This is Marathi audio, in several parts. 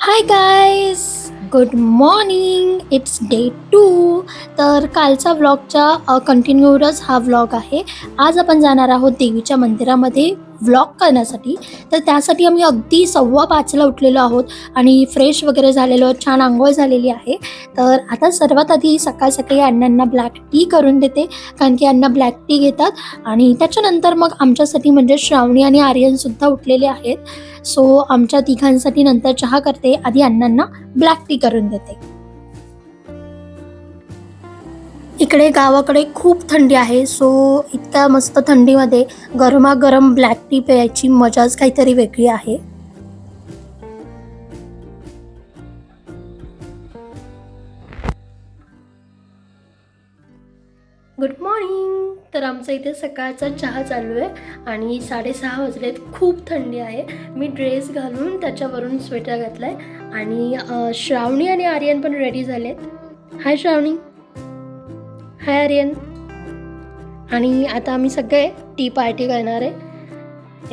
Hi guys, good morning. It's day 2. तर कालचा व्लॉगच्या कंटिन्यूअरच हा व्लॉग आहे. आज आपण जाणार आहोत देवीच्या मंदिरामध्ये व्लॉग करण्यासाठी. तर त्यासाठी आम्ही अगदी 4:15ला उठलेलो आहोत आणि फ्रेश वगैरे झालेलो आहोत, छान आंघोळ झालेली आहे. तर आता सर्वात आधी सकाळ सकाळी अण्णांना ब्लॅक टी करून देते, कारण की अण्णा ब्लॅक टी घेतात. आणि त्याच्यानंतर मग आमच्यासाठी म्हणजे श्रावणी आणि आर्यनसुद्धा उठलेले आहेत. सो आमच्या तिघांसाठी नंतर चहा करते, आधी अण्णांना ब्लॅक टी करून देते. इकडे गावाकडे खूप थंडी आहे, सो इतक्या मस्त थंडीमध्ये गरमागरम ब्लॅक टी प्यायची मजाच काहीतरी वेगळी आहे. Good morning. तर आमचा इथे सकाळचा चहा चालू आहे आणि 6:30 वाजलेत. खूप थंडी आहे. मी ड्रेस घालून त्याच्यावरून स्वेटर घातला आहे आणि श्रावणी आणि आर्यन पण रेडी झालेत. हाय श्रावणी, हाय आर्यन. आणि आता आम्ही सगळे टी पार्टी करणार आहे.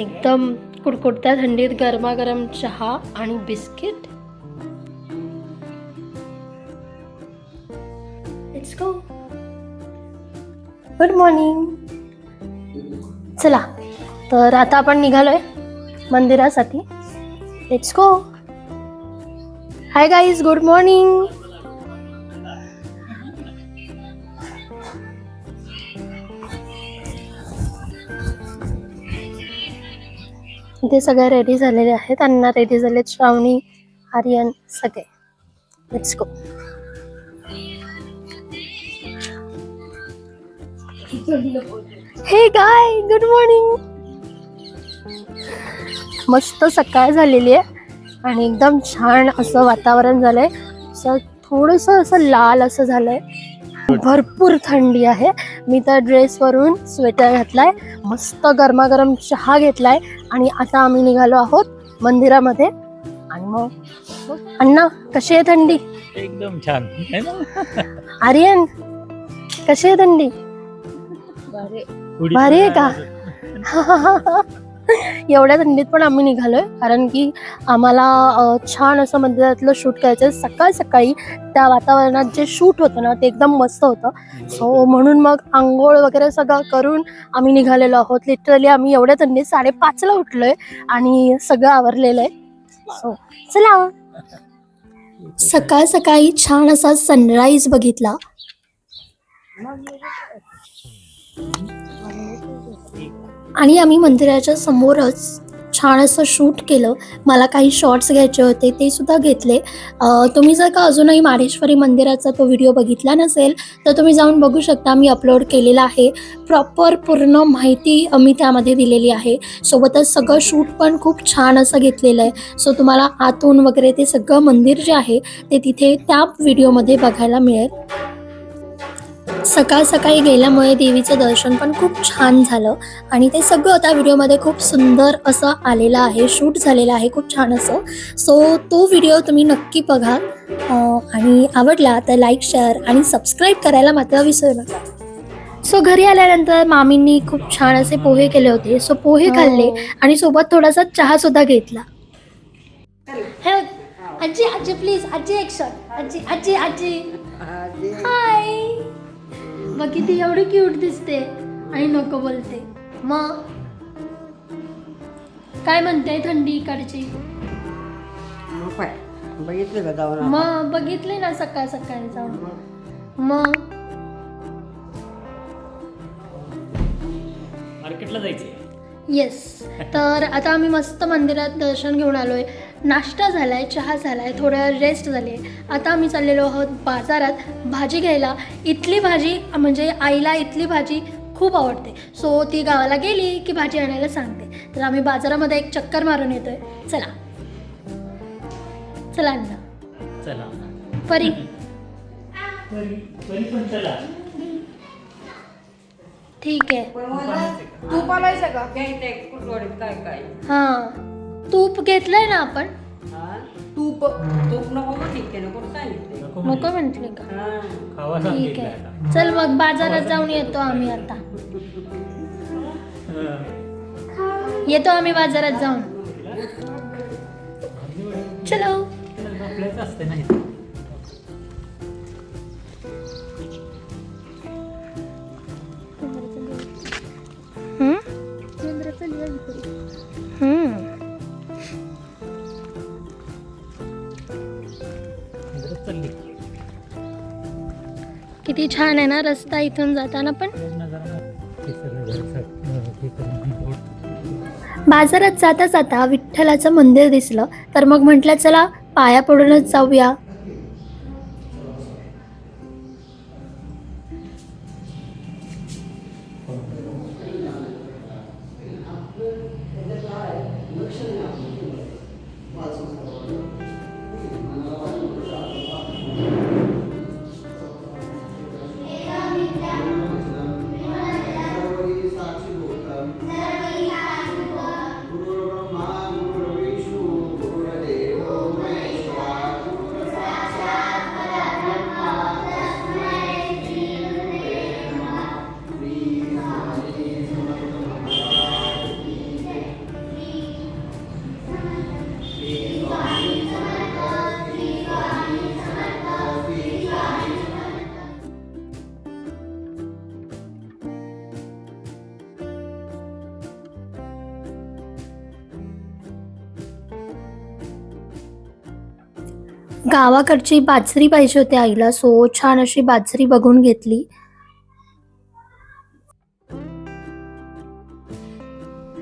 एकदम कुडकुडत्या थंडीत गरमागरम चहा आणि biscuit. Let's go. Good morning. चला, तर आता आपण निघालोय मंदिरासाठी. Let's go. Hi guys, good morning. इथे सगळे रेडी झालेले आहेत. अण्णा रेडी झालेत, श्रावणी, आर्यन सगळे. Let's go. हे गाय, गुड मॉर्निंग. मस्त सकाळ झालेली आहे आणि एकदम छान असं वातावरण झालंय. असं थोडंसं असं लाल असं झालंय. भरपूर थंडी आहे. मी तर ड्रेसवरून स्वेटर घातलाय, मस्त गरमागरम चहा घेतलाय आणि आता आम्ही निघालो आहोत मंदिरामध्ये. आणि मग अण्णा, कशी आहे थंडी? एकदम छान है ना. आर्यन, कशी आहे थंडी? भारी आहे का? एवढ्या थंडीत पण आम्ही निघालोय, कारण की आम्हाला छान असं मंदिरातलं शूट करायचं. सकाळ सकाळी त्या वातावरणात जे शूट होतं ना, ते एकदम मस्त होतं. सो म्हणून मग आंघोळ वगैरे सगळं करून आम्ही निघालेलो आहोत. लिटरली आम्ही एवढ्या थंडीत 5:30ला उठलोय आणि सगळं आवरलेलं आहे. सो चला. सकाळ सकाळी छान असा सनराईज बघितला. आणि आम्ही मंदिराच्या समोरच छान असं शूट केलं. मला काही शॉर्ट्स घ्यायचे होते, ते सुद्धा घेतले. तुम्ही जर का अजूनही माडेश्वरी मंदिराचा तो व्हिडिओ बघितला नसेल तर तुम्ही जाऊन बघू शकता. मी अपलोड केलेला आहे. प्रॉपर पूर्ण माहिती मी त्यामध्ये दिलेली आहे. सोबतच सगळं शूट पण खूप छान असं घेतलेलं आहे. सो तुम्हाला आतून वगैरे ते सगळं मंदिर जे आहे ते तिथे त्या व्हिडिओमध्ये बघायला मिळेल. सकाळ सकाळी गेल्यामुळे देवीचं दर्शन पण खूप छान झालं आणि ते सगळं त्या व्हिडिओमध्ये खूप सुंदर असं आलेलं आहे, शूट झालेलं आहे खूप छान असं. सो तो व्हिडिओ तुम्ही नक्की बघा आणि आवडला तर लाईक, शेअर आणि सबस्क्राईब करायला मात्र विसरू नका. सो घरी आल्यानंतर मामींनी खूप छान असे पोहे केले होते. सो पोहे खाल्ले आणि सोबत थोडासा चहा सुद्धा घेतला. हे आजी, आजी प्लीज, आजी ॲक्शन, आजी आजी आजी. हाय, मग किती एवढी क्यूट दिसते आणि नको बोलते. मग काय म्हणते थंडी इकडची? बघितले का जाऊन? मग बघितले ना सकाळ सकाळी जाऊन. मग मार्केटला जायचंय. येस. तर आता आम्ही मस्त मंदिरात दर्शन घेऊन आलोय. नाश्ता झालाय, चहा झालाय, थोडा रेस्ट झाली आहे. आता आम्ही चाललेलो आहोत बाजारात भाजी घ्यायला. इथली भाजी म्हणजे आईला इथली भाजी खूप आवडते. सो ती गावाला गेली की भाजी आणायला सांगते. तर आम्ही बाजारामध्ये एक चक्कर मारून येतोय. चला चला अण्णा. चला परी, परी पण चला. ठीक आहे. तूप आलायचं का? घ्यायचंय कुटवडीत काय काय? हां, तूप घेतलंय ना आपण. तूप तूप नको मग ठीक आहे, नको सांगितले. नको म्हटले का? खावा ठीक सांगितलं आहे. आता. चल मग बाजारात जाऊन येतो आम्ही आता. येतो आम्ही बाजारात जाऊन. चलो. आपल्याच असते नाही चालली किती छान आहे ना रस्ता इथून जाताना पण. बाजारात जाता जाता विठ्ठलाचं मंदिर दिसलं तर मग म्हटलं चला पाया पडूनच जाऊया. गावाकडची बाजरी पाहिजे होती आईला, सो छान अशी बाजरी बघून घेतली.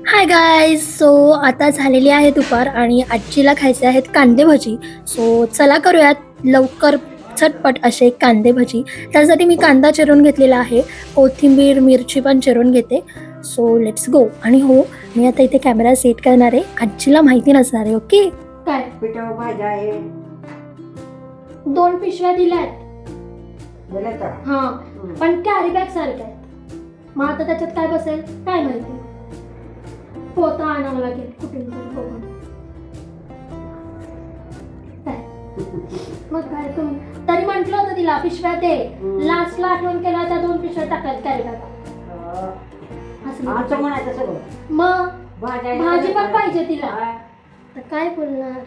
हाय गाईज, सो आता झालेली आहे दुपार आणि आजीला खायचे आहेत कांदे भजी. सो चला करूयात लवकर झटपट असे कांदे भजी. त्यासाठी मी कांदा चिरून घेतलेला आहे, कोथिंबीर मिरची पण चिरून घेते. So let's go. आणि हो, मी आता इथे कॅमेरा सेट करणार आहे, आजीला माहिती नसणार आहे. ओके. काय पिठावर भाज्या आहे 2 पिशव्या दिल्यात. दिल्या का? हा, पण कॅरी बॅग सारख्या आहेत. मग आता त्याच्यात काय बसेल काय माहिती. पोता आणावं लागेल कुठून तरी बघून. काय? मग काय तरी म्हटलं होतं तिला पिशव्या दे. लास्टला आठवण केला त्या 2 पिशव्या टाकल्यात कॅरी बॅग. असं म्हणायचं सगळं. मग भाजी पण पाहिजे तिला. हा. तर काय बोलणार.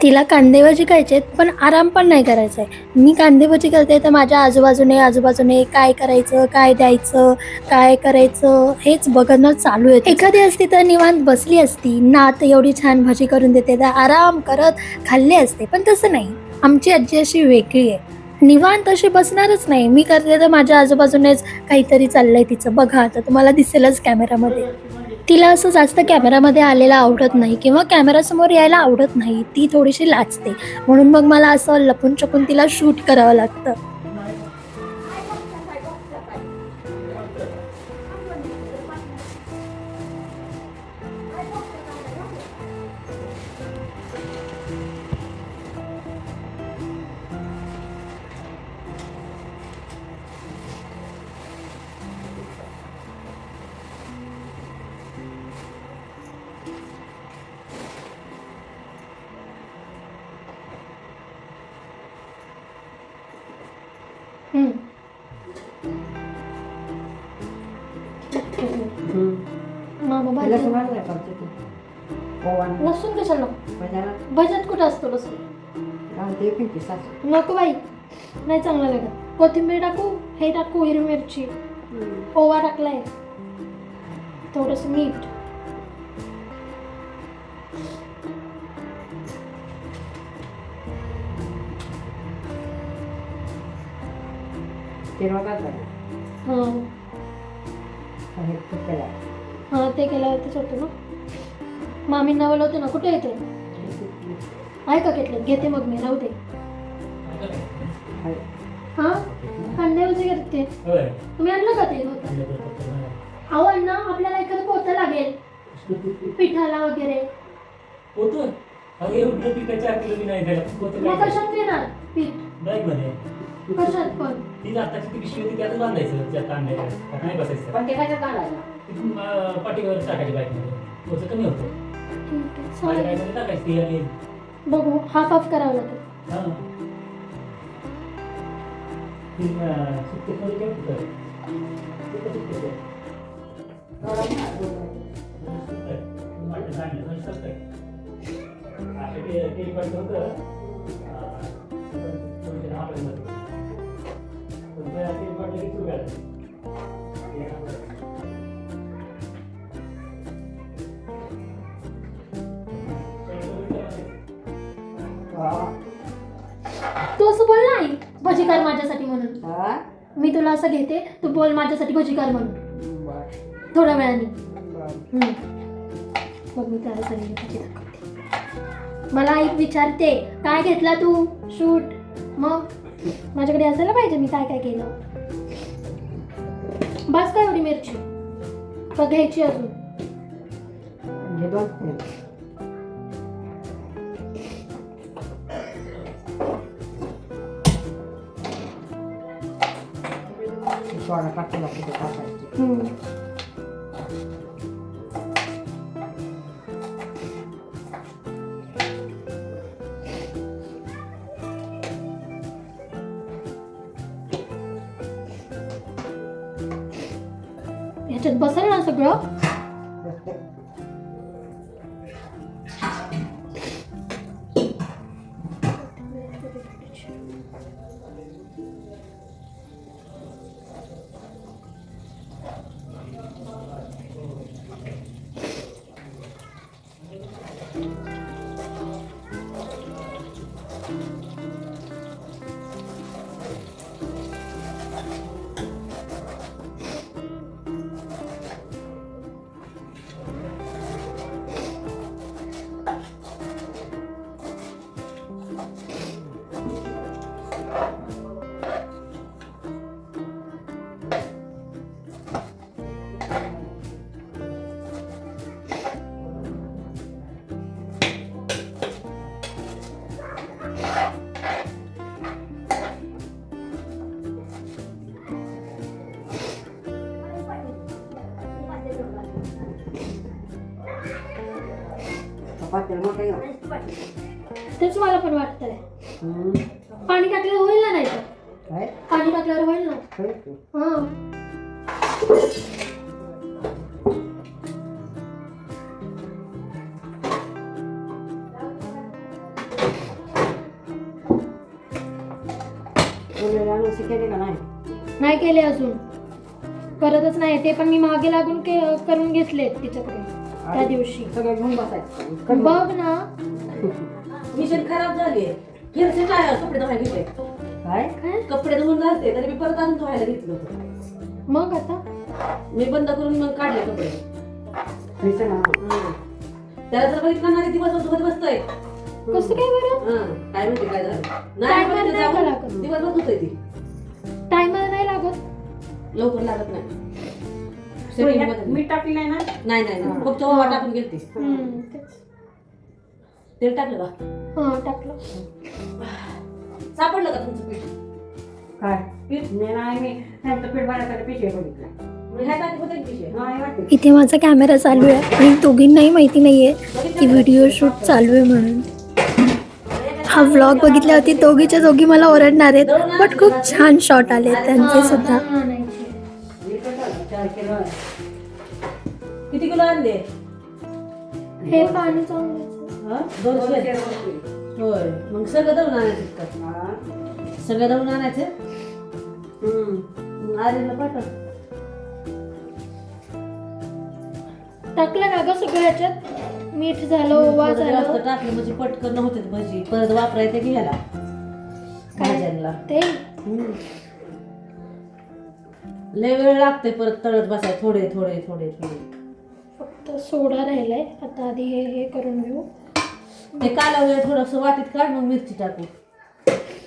तिला कांदेभजी खायचे पण आराम पण नाही करायचा आहे. मी कांदेभजी करते तर माझ्या आजूबाजूने काय करायचं, काय द्यायचं, काय करायचं हेच बघणं चालू आहे. एखादी असती तर निवांत बसली असती, नात एवढी छान भजी करून देते तर आराम करत खाल्ले असते. पण तसं नाही, आमची आजी अशी वेगळी आहे, निवांत अशी बसणारच नाही. मी करते तर माझ्या आजूबाजूनेच काहीतरी चाललंय तिचं. बघा तर तुम्हाला दिसेलच कॅमेरामध्ये. तिला असं जास्त कॅमेरामध्ये आलेला आवडत नाही किंवा कॅमेरासमोर यायला आवडत नाही. ती थोडीशी लाजते, म्हणून मग मला असं लपून छपून तिला शूट करावं लागतं. मामा भाजी लसूण आणलं का तुझं? ओवा आणलं. लसूण कशाला. भाज्याला भज्यात कुठं असतो लसूण. घालते पिंकी सासू. नको बाई, नाही चांगलं लागत. कोथिंबीर टाकू, हे टाकू, हिरवी मिरची, ओवा टाकलाय, थोडंसं मीठ. तेव्हा घातला हां हे केला. हां, ते केल्यावरतीच होतं ना. मामींना बोलवते ना. कुठे येते आहे का घेतले. घेते मग मी, राहू दे. हां, कांद्यावरची करते. तुम्ही आणलं का ते. अहो अण्णा, आपल्याला एखादं पोतं लागेल पिठाला वगैरे. होतं अगे उठलं पीठ 4 किलो बी नाही द्यायला. मग कशात देणार पीठ. बॅग मध्ये कशात पण. ती आताची ती पिशवी होती त्यातच बांधायचं, त्यात आणण्याचं नाही बसायचं. पण ते काय काढायला तिथून पाठीवर टाकायची बाईक मध्ये, होतं कमी होतं. ठीक आहे, माझ्या चालेल. बाईकमध्ये टाकायची ती आणि बघू, हाफ ऑफ करावं लागेल. हां ती सुट्टी थोडी काय होतं वाटत आणलं तर सत्तर. टेलिफोन होतं आपल्यामध्ये पण त्या टेलिफोन लगेच सुरू झालं. तू असं बोल नाही भजी कर माझ्यासाठी म्हणून. हा मी तुला असं घेते, तू बोल माझ्यासाठी भजी कर म्हणून बर थोड्या वेळाने. बर मग मी त्याला सगळी भजी दाखवते. मला एक विचारते काय घेतला तू शूट, मग माझ्याकडे असायला पाहिजे मी काय काय केलं. बस काय एवढी मिरची का घ्यायची अजून. हे दोन सोडा टाकून कुठे टाकायची. ह्याच्यात बसेल ना सगळं. पातेलं मोठं घेऊ. तेच मला पण वाटतंय. पाणी टाकल्यावर होईल ना, नाही तर काय पाणी टाकल्यावर होईल ना. कळतं. हा उरलेलं अनोसे केले का नाही. नाही केले अजून, करतच नाही. ते पण मी मागे लागून करून घेतले तिच्याकडे त्या दिवशी. सगळं घेऊन बसायचं. बघ ना मिशन खराब झाली. फिरसे काय कपडे धुवायला घेतले. काय काय कपडे धुवून घालते तरी मी परत आणून धुवायला घेतलं होतं. मग आता मी बंद करून मग काढले कपडे. त्याला जर बघितलं ना दिवस धुवत बसतोय. कसं काय बरं. काय म्हणते काय झालं Timer नाही नाही का लागत? दिवसभर धुतोय ती. टायमर नाही लागत. लवकर लागत नाही. मीठ टाकली नाही ना. नाही नाही नाही. फक्त ओवा टाकून घेते. तेच. तेल टाकलं का. हा टाकलं. सापडलं का तुमचं पीठ. काय पीठ नाही मी त्यांचं पीठ भरायसाठी पिशवी बघितलं म्हणजे ह्या टाकी होतं पिशे. नाही वाटते. इथे माझा कॅमेरा चालू आहे आणि दोघींनाही माहिती नाहीये की व्हिडिओ शूट चालू आहे म्हणून. हा व्लॉग बघितल्यावरती दोघीच्या दोघी मला ओरडणार आहेत, बट खूप छान शॉट आले त्यांचे सुद्धा. किती किलो आणले. हे पाणी चांगलं. 200. होय मग सगळं दळून आणायचं का. सगळं दळून आणायचं. आलेलं पाठव. टाकलं ना ग सगळं ह्याच्यात. मीठ झालं, ओवा झालं. टाकलं म्हणजे पटकन होते भजी. परत वापरायचं घ्यायला भाज्यांना. ते लय वेळ लागते परत तळत बसाय. थोडे थोडे थोडे थोडे. फक्त सोडा राहिलाय. आता आधी हे करून घेऊ. ते कालवलं थोडंसं वाटीत काढ मग मिरची टाकू.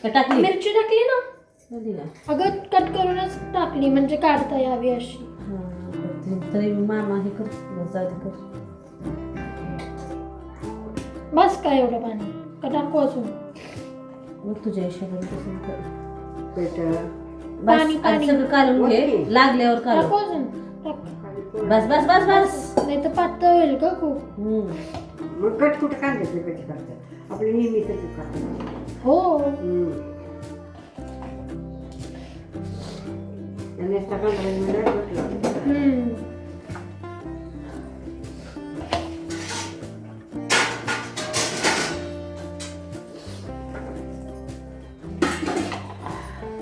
का टाकली. मिरची टाकली ना. टाकली ना. अगं कट करूनच टाकली म्हणजे काढता यावी अशी. तरी मामा हे कर कर. बस काय एवढं पाणी का टाकू अजून. मग तुझ्या हिशोबाने कसं कर. पाणी बस पाणी आधी सगळं कालवून घे. लागल्यावर टाकू कालव. अजून. टाक. बस बस बस बस. नाही तर पातळ होईल का खूप. मग कट कुठं कांद्याचे कट करतात आपले नेहमीच करतात. हो नेसता कांदा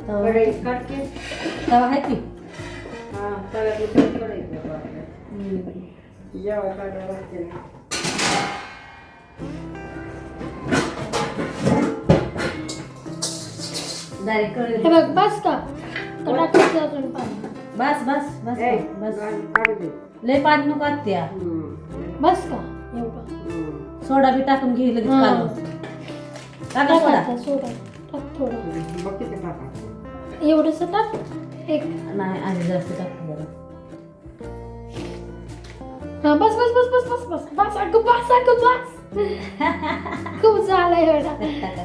कढई काढते. तवा आहे की हा तव्यात कढई जेव्हा काढायला लागते ना. डायरेक्ट हे कळलं. बघ बस का टाकायचं अजून पाणी. बस बस बस ए, बस काढू दे. लय पाणी नको आत्या. बस का एवढं सोडा बी टाकून घे लगेच हा. कालवून. टाका सोडा. टाकायचं सोडा टाक थोडं बघ किती टाका. एवढंसं टाक एक नाही आधी जास्त टाकते जरा. हा बस बस बस बस बस बस बस अगं बस खूप झालं एवढा. टाका.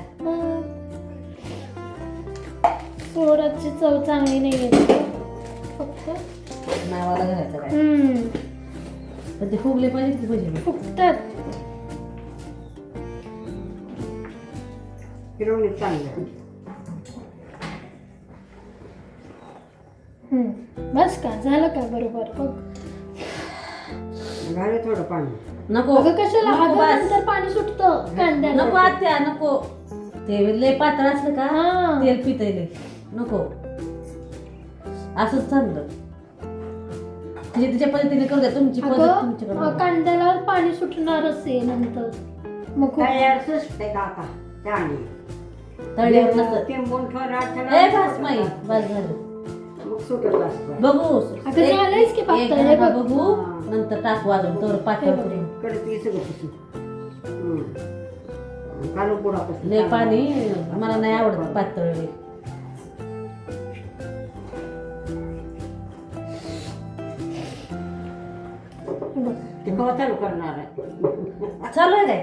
सोडाची चव चांगली नाही येत फक्त नावाला घालायचं काय पण ते फुगले पाहिजे की पाहिजे. फुकतात. फिरवणी चांगलं. बस का झालं का बरोबर बघ. घाले थोडं पाणी. नको अगं कशाला नको अगं बस. नंतर पाणी सुटतं नको कांद्याला. आत्या नको. ते लय पातळ असलं का हा. तेल पितय नको. असंच चांगलं. म्हणजे तिच्या पद्धतीने करू द्या. तुमची पद्धत अगं तुमच्याकडे. कांद्याला पाणी सुटणारच आहे नंतर मग खूप- तळ्यावर सुचते का आता त्याने तळल्यावर नसतं. तेंबून ए बस माई बस झालं. मग सुटत असतं. बघू अगं झालंयच की पातळ, हे एक बघ. बघू नंतर टाकू अजून तर पातळ हे बघ. करून. कडे ती सगळं पुसून कालू बुडापासून लय पाणी मला नाही आवडत पातळ. हे बघ. ते कवा चालू करणार आहे. चालू आहे काय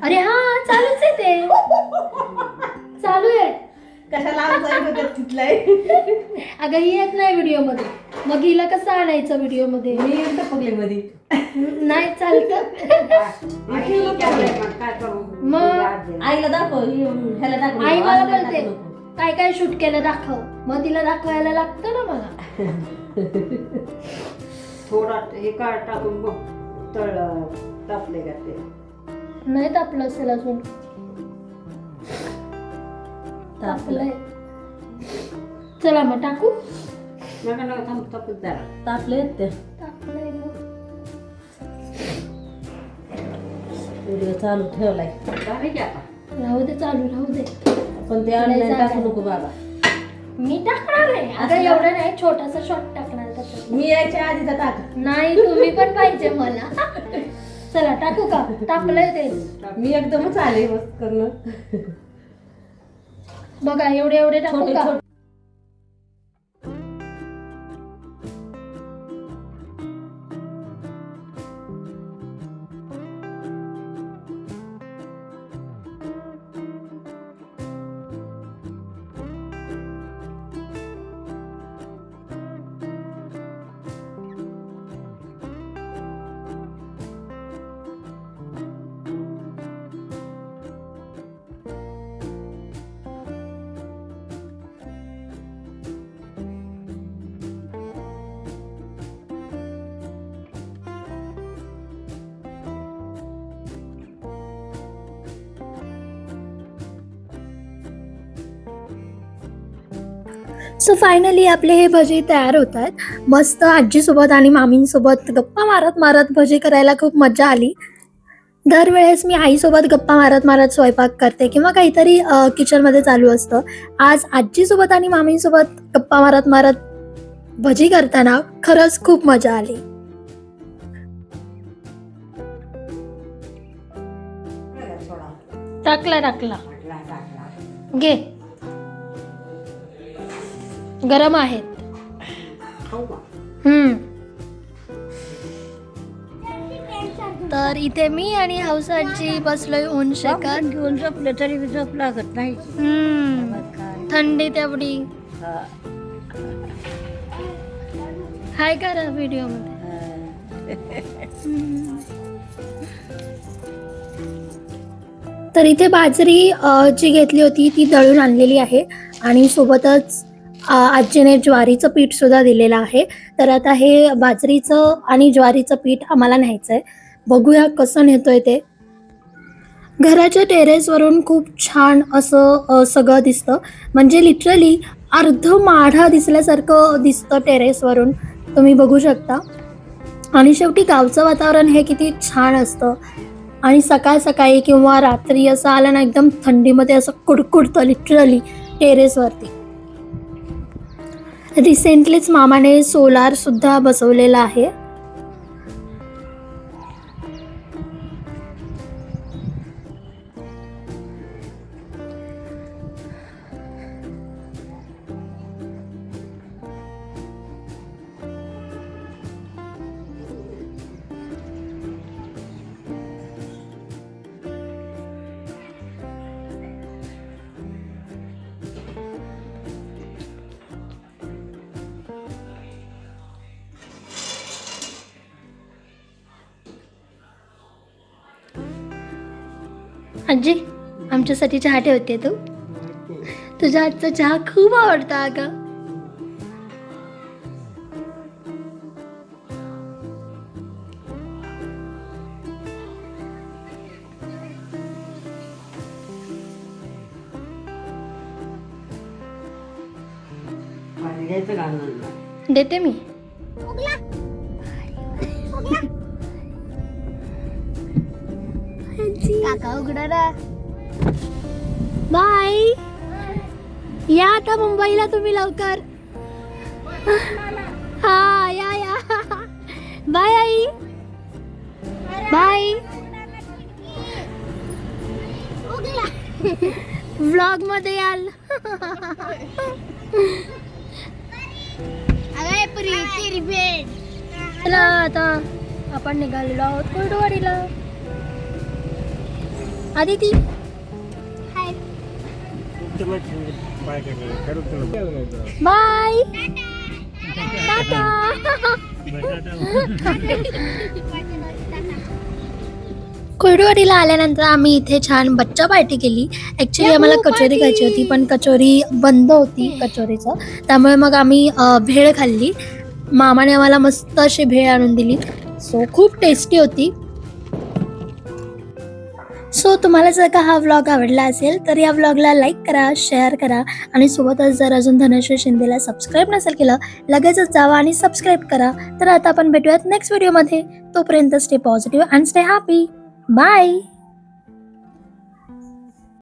अरे हा चालूच आहे ते चालू आहे. कशाला तिथलाय. अगं ही येत नाही व्हिडिओ मध्ये मग हिला कसं आणायचं व्हिडिओ मध्ये. मी टपकले मध्ये नाही चालतं. आणि काय करू मग आईला दाखव ह्याला दाखव. आई मला आजीला बोलते दाखव नको. काय काय शूट केलं दाखव. मग तिला दाखवायला लागतं ना मला. थोडा हे काळ टाकून बघ तळ तापले का ते. नाही तापलं असेल अजून. तापलंय. चला मग टाकू. नका नका थांब तापत जरा. तापले ते टाकलंय मग. व्हिडिओ चालू ठेवलाय. झाले की आता. राहू दे चालू राहू दे. पण ते ऑनलाईन टाकू नको बाबा. मी टाकणार आहे. अगं एवढं नाही छोटासा शॉट टाकणार त्याच्यात. मी यायच्या आधीचा टाक. नाही तुम्ही पण पाहिजे मला. चला टाकू का. टाकलंय ते मी एकदमच आले मस्त करणं. बघा एवढे एवढे टाकू छोटे का. छोटे सो फायनली आपले हे भजी तयार होत आहेत. मस्त आजीसोबत आणि मामींसोबत गप्पा मारत मारत भजी करायला खूप मजा आली. दरवेळेस मी आईसोबत गप्पा मारत मारत स्वयंपाक करते किंवा काहीतरी किचनमध्ये चालू असतं. आज आजीसोबत आणि मामींसोबत गप्पा मारत मारत भजी करताना खरंच खूप मजा आली. टाकला टाकला घे. गरम आहेत. खाऊ का. तर इथे मी आणि हौसाची बसलोय ऊन शेकत. घेऊन झोपलं तरी झोप लागत नाही. थंडी तेवढी. हाय करा व्हिडिओ मध्ये. तर इथे बाजरी जी घेतली होती ती दळून आणलेली आहे आणि सोबतच आजीने ज्वारीचं पीठ सुद्धा दिलेलं आहे. तर आता हे बाजरीचं आणि ज्वारीचं पीठ आम्हाला न्यायचं आहे. बघूया कसं नेतोय ते. घराच्या टेरेसवरून खूप छान असं सगळं दिसतं. म्हणजे लिटरली अर्ध माढा दिसल्यासारखं दिसतं टेरेसवरून, तुम्ही बघू शकता. आणि शेवटी गावचं वातावरण हे किती छान असतं. आणि सकाळ सकाळी किंवा रात्री असं आलं ना, एकदम थंडीमध्ये असं कुडकुडतं लिटरली टेरेसवरती. रिसेंटलीच मामाने सोलार सुद्धा बसवलेला आहे. आजी, आमच्यासाठी चहा ठेवते तू. तुझ्या हातचा चहा खूप आवडता अगं. द्यायचं गाणं देते मी. काका उघडा. बाय. या आता मुंबईला तुम्ही लवकर. हा या या. बाय आई. बाय. व्लॉग मध्ये याल. चला आता आपण निघालेलो आहोत कोरडवाडीला. आदिती बाय. टाटा. कोरडवाडीला आल्यानंतर आम्ही इथे छान बच्चा पार्टी केली. ॲक्च्युली आम्हाला कचोरी खायची होती, पण कचोरी बंद होती कचोरीचं, त्यामुळे मग आम्ही भेळ खाल्ली. मामाने आम्हाला मस्त अशी भेळ आणून दिली. सो खूप टेस्टी होती. सो तुम्हाला जर का हा व्लॉग आवडला असेल तर या व्लॉगला लाईक करा, शेअर करा आणि सोबतच जर अजून धनश्री शिंदेला सबस्क्राईब नसेल केलं लगेचच जावा आणि सबस्क्राईब करा. तर आता आपण भेटूयात नेक्स्ट व्हिडिओमध्ये. तोपर्यंत stay positive and stay happy. Bye.